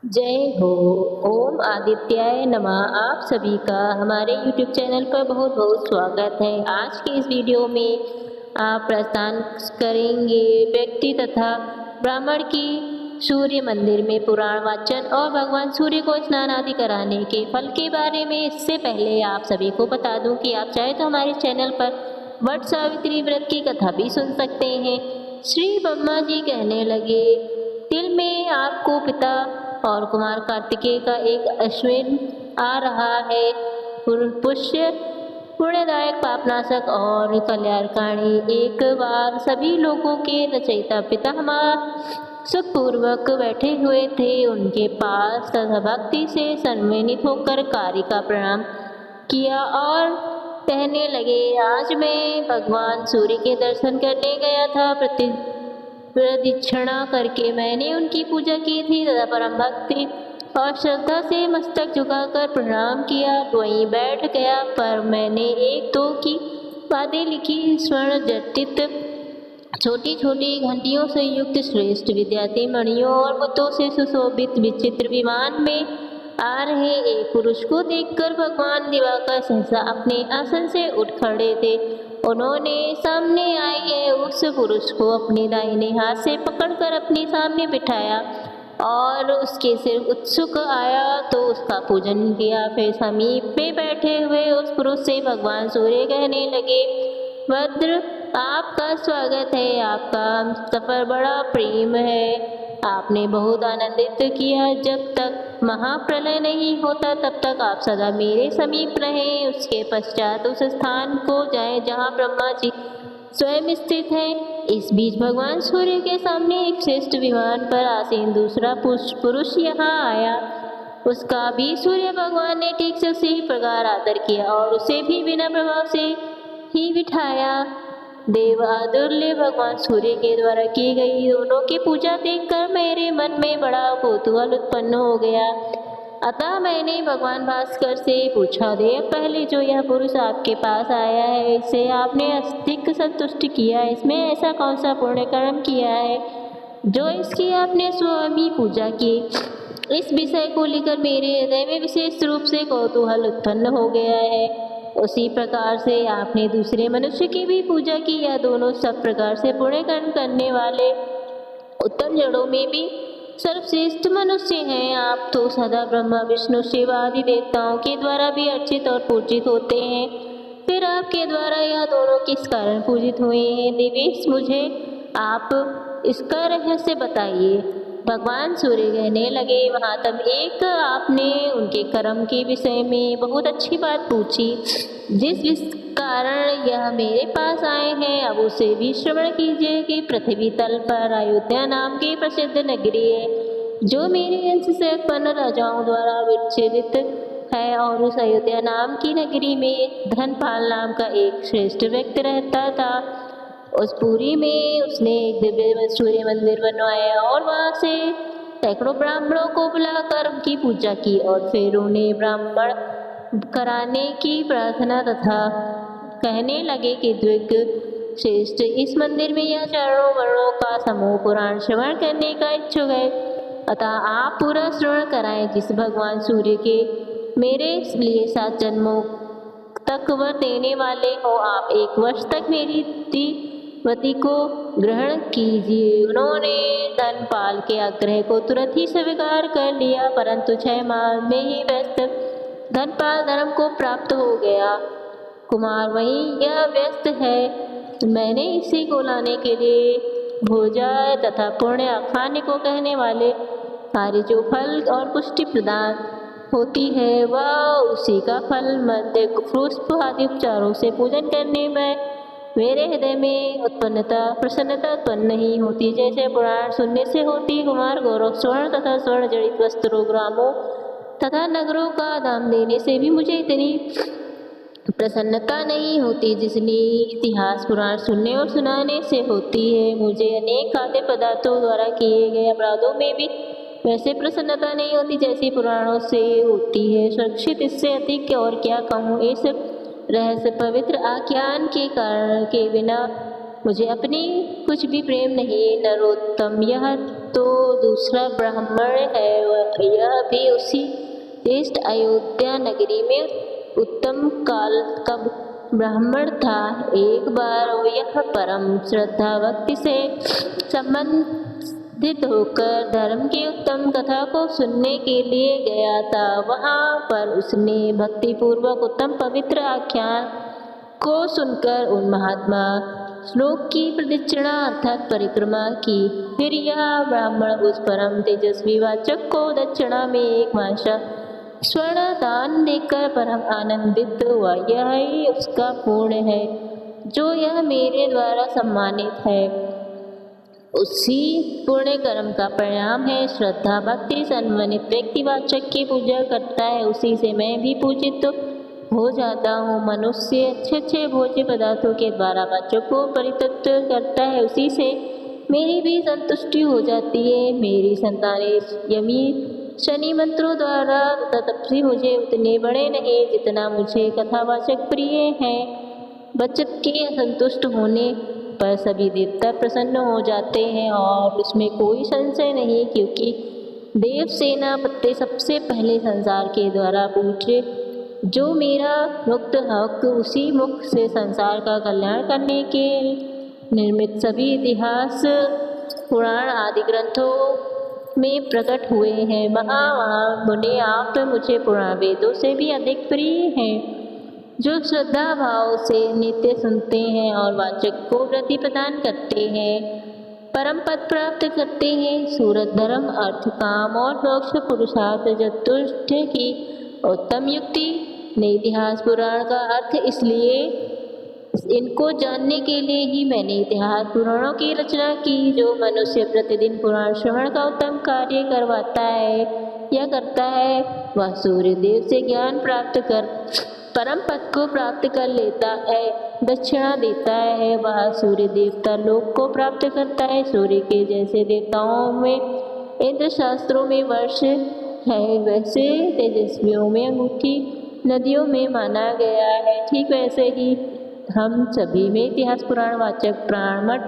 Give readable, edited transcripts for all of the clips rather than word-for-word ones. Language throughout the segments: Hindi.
जय हो। ओम आदित्याय नमः। आप सभी का हमारे YouTube चैनल पर बहुत बहुत स्वागत है। आज की इस वीडियो में आप प्रस्थान करेंगे व्यक्ति तथा ब्राह्मण की सूर्य मंदिर में पुराण वाचन और भगवान सूर्य को स्नान आदि कराने के फल के बारे में। इससे पहले आप सभी को बता दूं कि आप चाहे तो हमारे चैनल पर वट सावित्री व्रत की कथा भी सुन सकते हैं। श्री ब्रह्मा जी कहने लगे, दिल में आपको पिता और कुमार कार्तिकेय का एक अश्विन आ रहा है। पुष्य पुण्यदायक पापनाशक और कल्याणकारी एक बार सभी लोगों के रचयिता पितामह सुखपूर्वक बैठे हुए थे। उनके पास तथा भक्ति से सम्मानित होकर कार्य का प्रणाम किया और कहने लगे, आज मैं भगवान सूर्य के दर्शन करने गया था। प्रदक्षिणा करके मैंने उनकी पूजा की थी तथा परम भक्ति और श्रद्धा से मस्तक झुकाकर प्रणाम किया, वहीं बैठ गया। पर मैंने एक दो की बातें लिखी। स्वर्ण जटित छोटी छोटी घंटियों से युक्त श्रेष्ठ विद्यार्थी मणियों और मुद्दों से सुशोभित विचित्र विमान में आ रहे एक पुरुष को देखकर भगवान दिवाकर सहसा अपने आसन से उठ खड़े थे। उन्होंने सामने आए उस पुरुष को अपने दाहिने हाथ से पकड़कर अपने सामने बिठाया और उसके सिर उत्सुक आया तो उसका पूजन किया। फिर समीप में बैठे हुए उस पुरुष से भगवान सूर्य कहने लगे, भद्र, आपका स्वागत है। आपका सफर बड़ा प्रेम है। आपने बहुत आनंदित किया। जब तक महाप्रलय नहीं होता तब तक आप सदा मेरे समीप रहें। उसके पश्चात उस स्थान को जाएं जहाँ ब्रह्मा जी स्वयं स्थित हैं। इस बीच भगवान सूर्य के सामने एक श्रेष्ठ विमान पर आसीन दूसरा पुरुष यहाँ आया। उसका भी सूर्य भगवान ने ठीक से उसी प्रकार आदर किया और उसे भी बिना प्रभाव से ही बिठाया। देव आदुल्य भगवान सूर्य के द्वारा की गई दोनों की पूजा देखकर मेरे मन में बड़ा कौतूहल उत्पन्न हो गया। अतः मैंने भगवान भास्कर से पूछा, देव, पहले जो यह पुरुष आपके पास आया है, इसे आपने अधिक संतुष्ट किया। इसमें ऐसा कौन सा पुण्य कर्म किया है जो इसकी आपने स्वामी पूजा की? इस विषय को लेकर मेरे हृदय में विशेष रूप से कौतूहल उत्पन्न हो गया है। उसी प्रकार से आपने दूसरे मनुष्य की भी पूजा की। यह दोनों सब प्रकार से पुण्य कर्म करने वाले उत्तम जड़ों में भी सर्वश्रेष्ठ मनुष्य हैं। आप तो सदा ब्रह्मा विष्णु शिव आदि देवताओं के द्वारा भी अर्चित और पूजित होते हैं, फिर आपके द्वारा यह दोनों किस कारण पूजित हुए हैं? देवेश, मुझे आप इसका रहस्य बताइए। भगवान सूर्य कहने लगे, महात्म, एक आपने उनके कर्म के विषय में बहुत अच्छी बात पूछी। जिस कारण यह मेरे पास आए हैं, अब उसे भी श्रवण कीजिए कि पृथ्वी तल पर अयोध्या नाम की प्रसिद्ध नगरी है, जो मेरे अंश से उत्पन्न राजाओं द्वारा विचलित है। और उस अयोध्या नाम की नगरी में धनपाल नाम का एक श्रेष्ठ व्यक्ति रहता था। उस पुरी में उसने एक दिव्य सूर्य मंदिर बनवाया और वहां से सैकड़ों ब्राह्मणों को बुलाकर उनकी पूजा की और फिर उन्हें ब्राह्मण कराने की प्रार्थना तथा कहने लगे कि द्विग श्रेष्ठ, इस मंदिर में यह चारों वर्णों का समूह पुराण श्रवण करने का इच्छुक है, अतः आप पूरा श्रवण कराएं। जिस भगवान सूर्य के मेरे लिए 7 जन्मों तक वर देने वाले हो, आप 1 वर्ष तक मेरी वती को ग्रहण कीजिए। उन्होंने धनपाल के आग्रह को तुरंत ही स्वीकार कर लिया, परंतु 6 माह में ही व्यस्त धनपाल धर्म को प्राप्त हो गया। कुमार वहीं यह व्यस्त है। मैंने इसी को लाने के लिए भोजा तथा पुण्य आख्यान को कहने वाले कार्य जो फल और पुष्टि प्रदान होती है, वह उसी का फल मध्य पुष्प आदि उपचारों से पूजन करने में मेरे हृदय में प्रसन्नता उत्पन्न नहीं होती, जैसे पुराण सुनने से होती। कुमार गौरव, स्वर्ण तथा स्वर्ण जड़ित वस्त्रों, ग्रामों तथा नगरों का दाम देने से भी मुझे इतनी प्रसन्नता नहीं होती जितनी इतिहास पुराण सुनने और सुनाने से होती है। मुझे अनेक खाद्य पदार्थों द्वारा किए गए अपराधों में भी वैसे प्रसन्नता नहीं होती जैसी पुराणों से होती है। सुरक्षित इससे अधिक और क्या कहूँ। इस रहस्य पवित्र आख्यान के कारण के बिना मुझे अपनी कुछ भी प्रेम नहीं। नरोत्तम, यह तो दूसरा ब्राह्मण है, यह भी उसी श्रेष्ठ अयोध्या नगरी में उत्तम काल का ब्राह्मण था। एक बार वो यह परम श्रद्धा भक्ति से संबंधित होकर धर्म की उत्तम कथा को सुनने के लिए गया था। वहाँ पर उसने भक्ति पूर्वक उत्तम पवित्र आख्यान को सुनकर उन महात्मा श्लोक की प्रदक्षिणा अर्थात परिक्रमा की। फिर यह ब्राह्मण उस परम तेजस्वी वाचक को दक्षिणा में एक माशा स्वर्ण दान देकर परम आनंदित हुआ। यह ही उसका पुण्य है जो यह मेरे द्वारा सम्मानित है। उसी पुण्य कर्म का परिणाम है श्रद्धा भक्ति सम्मानित व्यक्ति वाचक की पूजा करता है, उसी से मैं भी पूजित हो जाता हूँ। मनुष्य अच्छे अच्छे भोज्य पदार्थों के द्वारा वाचक को परितृप्त करता है, उसी से मेरी भी संतुष्टि हो जाती है। मेरी संतानें यमी शनि मंत्रों द्वारा तपस्वी मुझे उतने बड़े नहीं जितना मुझे कथावाचक प्रिय हैं। बचत के असंतुष्ट होने पर सभी देवता प्रसन्न हो जाते हैं और उसमें कोई संशय नहीं, क्योंकि देव सेनापति सबसे पहले संसार के द्वारा पूछे जो मेरा मुक्त हक उसी मुख से संसार का कल्याण करने के निर्मित सभी इतिहास पुराण आदि ग्रंथों में प्रकट हुए हैं। वहाँ मुनि आप मुझे पुराण वेदों से भी अधिक प्रिय हैं, जो श्रद्धा भाव से नित्य सुनते हैं और वाचक को वृद्धि प्रदान करते हैं, परम पद प्राप्त करते हैं। सूरत धर्म अर्थ काम और मोक्ष पुरुषार्थ चतुष्ट की उत्तम युक्ति ने इतिहास पुराण का अर्थ, इसलिए इनको जानने के लिए ही मैंने इतिहास पुराणों की रचना की। जो मनुष्य प्रतिदिन पुराण श्रवण का उत्तम कार्य करवाता है या करता है, वह सूर्य देव से ज्ञान प्राप्त कर परम पद को प्राप्त कर लेता है, दक्षिणा देता है। वह सूर्य देवता लोक को प्राप्त करता है। सूर्य के जैसे देवताओं में इंद्र शास्त्रों में वर्ष है, वैसे तेजस्वियों में अंगूठी नदियों में माना गया है। ठीक वैसे ही हम सभी में इतिहास पुराण वाचक प्राणमठ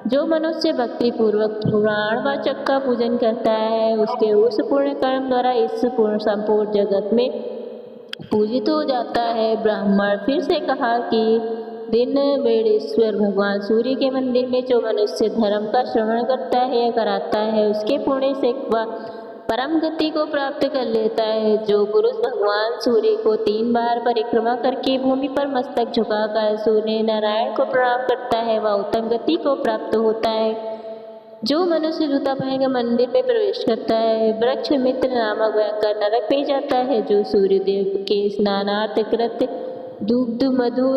जो मनुष्य भक्ति पूर्वक पुराण वाचक का पूजन करता है, उसके उस पुण्य कर्म द्वारा इस संपूर्ण जगत में पूजित हो जाता है। ब्राह्मण फिर से कहा कि दिन बेड़ेश्वर भगवान सूर्य के मंदिर में जो मनुष्य धर्म का श्रवण करता है या कराता है, उसके पुण्य से वह परम गति को प्राप्त कर लेता है। जो पुरुष भगवान सूर्य को 3 बार परिक्रमा करके भूमि पर मस्तक झुकाकर सूर्य नारायण को प्रणाम करता है, वह उत्तम गति को प्राप्त होता है। जो मनुष्य जूता पहनकर मंदिर में प्रवेश करता है, वृक्ष मित्र नामक भयंकर नरक में जाता है। जो सूर्यदेव के स्नानार्थ कृत दुग्ध मधु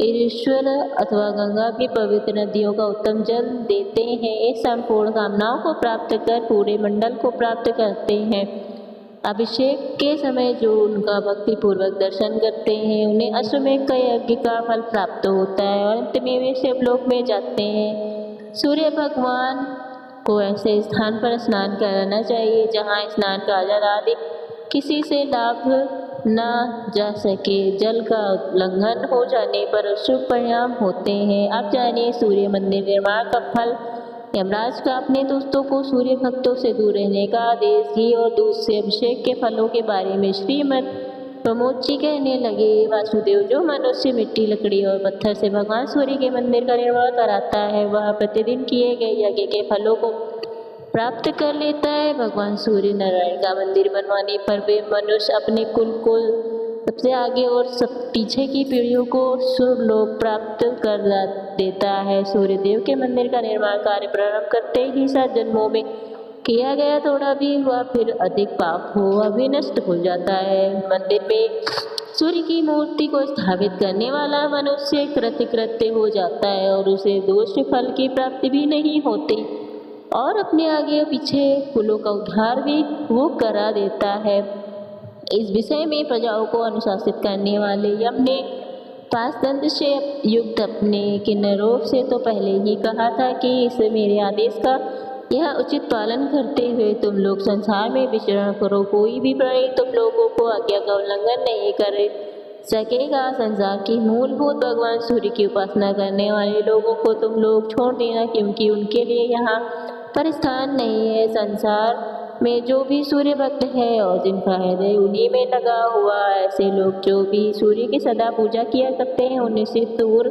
ईश्वर अथवा गंगा की पवित्र नदियों का उत्तम जल देते हैं, इस संपूर्ण कामनाओं को प्राप्त कर पूरे मंडल को प्राप्त करते हैं। अभिषेक के समय जो उनका भक्ति पूर्वक दर्शन करते हैं, उन्हें अश्वमेध का यज्ञ का फल प्राप्त होता है और अंत में वे शिवलोक में जाते हैं। सूर्य भगवान को ऐसे स्थान पर स्नान कराना चाहिए जहाँ स्नान का जल आदि किसी से लाभ न जा सके। जल का उल्लंघन हो जाने पर शुभ परिणाम होते हैं। अब जानिए सूर्य मंदिर निर्माण का फल। यमराज का अपने दोस्तों को सूर्य भक्तों से दूर रहने का आदेश, घी और दूध से अभिषेक के फलों के बारे में श्रीमद् प्रमोद जी कहने लगे। वासुदेव जो मनुष्य मिट्टी लकड़ी और पत्थर से भगवान सूर्य के मंदिर का निर्माण कराता है, वह प्रतिदिन किए गए यज्ञ के फलों को प्राप्त कर लेता है। भगवान सूर्य नारायण का मंदिर बनवाने पर वे मनुष्य अपने कुल को सबसे आगे और सब पीछे की पीढ़ियों को सुरलोक प्राप्त कर देता है। सूर्य देव के मंदिर का निर्माण कार्य प्रारंभ करते ही 7 जन्मों में किया गया थोड़ा भी हुआ फिर अधिक पाप हो अभी नष्ट हो जाता है। मंदिर में सूर्य की मूर्ति को स्थापित करने वाला मनुष्य कृत्य हो जाता है और उसे दोष फल की प्राप्ति भी नहीं होती और अपने आगे पीछे कुलों का उद्धार भी वो करा देता है। इस विषय में प्रजाओं को अनुशासित करने वाले यम ने पासदंड से युक्त अपने किन्नरों से तो पहले ही कहा था कि इस मेरे आदेश का यह उचित पालन करते हुए तुम लोग संसार में विचरण करो। कोई भी प्राणी तुम लोगों को आज्ञा का उल्लंघन नहीं कर सकेगा। संसार की मूलभूत भगवान सूर्य की उपासना करने वाले लोगों को तुम लोग छोड़ देना, क्योंकि उनके लिए यहाँ पर स्थान नहीं है। संसार में जो भी सूर्य भक्त है और जिनका हृदय उन्हीं में लगा हुआ, ऐसे लोग जो भी सूर्य की सदा पूजा किया करते हैं उन्हें से दूर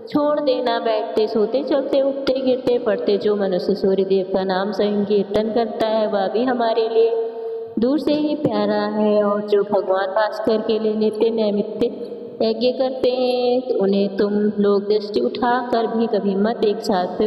छोड़ देना। बैठते सोते चलते उठते गिरते पड़ते जो मनुष्य सूर्य देव का नाम संकीर्तन करता है वह भी हमारे लिए दूर से ही प्यारा है। और जो भगवान भास्कर के लिए नित्य नैमित्य यज्ञ करते हैं तो उन्हें तुम लोग दृष्टि उठा कर भी कभी मत एक साथ।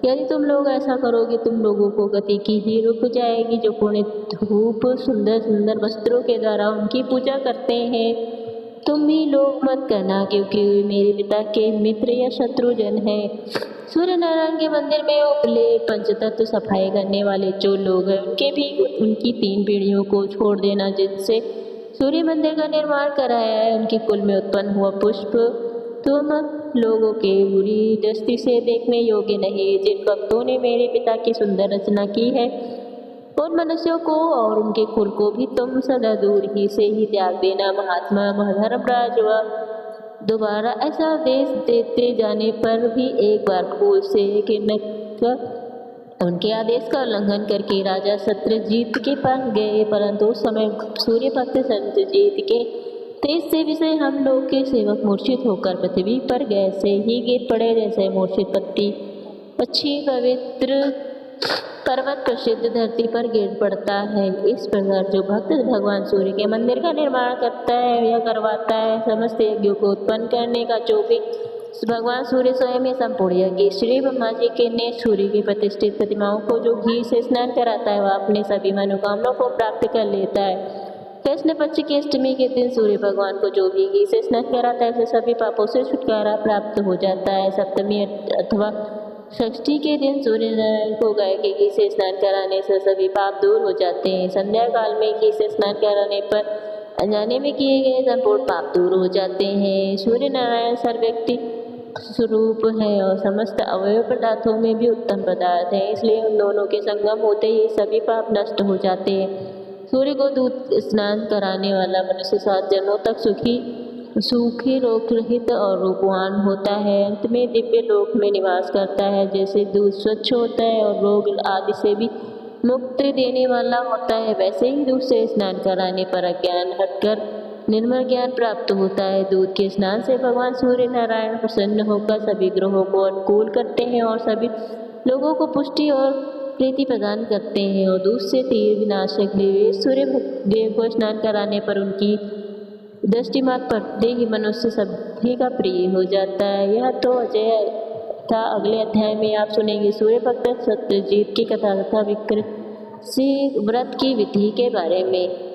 यदि तुम लोग ऐसा करोगे तुम लोगों को गति की ही रुक जाएगी। जो पुण्य धूप सुंदर सुंदर वस्त्रों के द्वारा उनकी पूजा करते हैं तुम भी लोग मत करना, क्योंकि वे मेरे पिता के मित्र या शत्रुजन हैं। सूर्य नारायण के मंदिर में उपले पंचतत्व सफाई करने वाले जो लोग हैं उनके भी उनकी 3 पीढ़ियों को छोड़ देना। जिनसे सूर्य मंदिर का निर्माण कराया है उनके कुल में उत्पन्न हुआ पुष्प तुम लोगों के बुरी दृष्टि से देखने योग्य नहीं। जिन भक्तों ने मेरे पिता की सुंदर रचना की है उन मनुष्यों को और उनके कुल को भी तुम सदा दूर ही से ही त्याग देना। महात्मा धर्मराज व दोबारा ऐसा आदेश देते जाने पर भी एक बार कुल से उनके आदेश का उल्लंघन करके राजा सत्यजीत के पास गए, परंतु उस समय सूर्य भक्त सत्यजीत के तेज से विषय हम लोग के सेवक मूर्छित होकर पृथ्वी पर गए से ही गिर पड़े, जैसे मूर्छित पक्षी पवित्र पर्वत प्रसिद्ध धरती पर गिर पड़ता है। इस प्रकार जो भक्त भगवान सूर्य के मंदिर का निर्माण करता है या करवाता है समस्त यज्ञों को उत्पन्न करने का जो भी भगवान सूर्य स्वयं ही संपूर्ण यज्ञ। श्री ब्रह्मा जी के ने सूर्य की प्रतिष्ठित प्रतिमाओं को जो घी से स्नान कराता है वह अपने सभी मनोकामनाओं को प्राप्त कर लेता है। कृष्ण पक्ष की अष्टमी के दिन सूर्य भगवान को जो भी घी से स्नान कराता है उसे सभी पापों से छुटकारा प्राप्त हो जाता है। सप्तमी अथवा षष्ठी के दिन सूर्य नारायण को गाय के घी से स्नान कराने से सभी पाप दूर हो जाते हैं। संध्या काल में घी से स्नान कराने पर अनजाने में किए गए संपूर्ण पाप दूर हो जाते हैं। सूर्य नारायण सर्वव्यापी स्वरूप है और समस्त अवयव पदार्थों में भी उत्तम पदार्थ है, इसलिए उन दोनों के संगम होते ही सभी पाप नष्ट हो जाते हैं। सूर्य को दूध स्नान कराने वाला मनुष्य 7 जन्मों तक सूखी रोग रहित और रूपवान होता है। अंत में दिव्य लोक में निवास करता है। जैसे दूध स्वच्छ होता है और रोग आदि से भी मुक्ति देने वाला होता है, वैसे ही दूध से स्नान कराने पर अज्ञान हटकर निर्मल ज्ञान प्राप्त होता है। दूध के स्नान से भगवान सूर्य नारायण प्रसन्न होकर सभी ग्रहों को अनुकूल करते हैं और सभी लोगों को पुष्टि और प्रीति प्रदान करते हैं। और दूध से तीर विनाशक सूर्य देव को स्नान कराने पर उनकी दृष्टि मात्र पड़ते ही मनुष्य सभी का प्रिय हो जाता है। यह तो अजय था। अगले अध्याय में आप सुनेंगे सूर्य भक्त सत्यजीत की कथा तथा विक्रम व्रत की विधि के बारे में।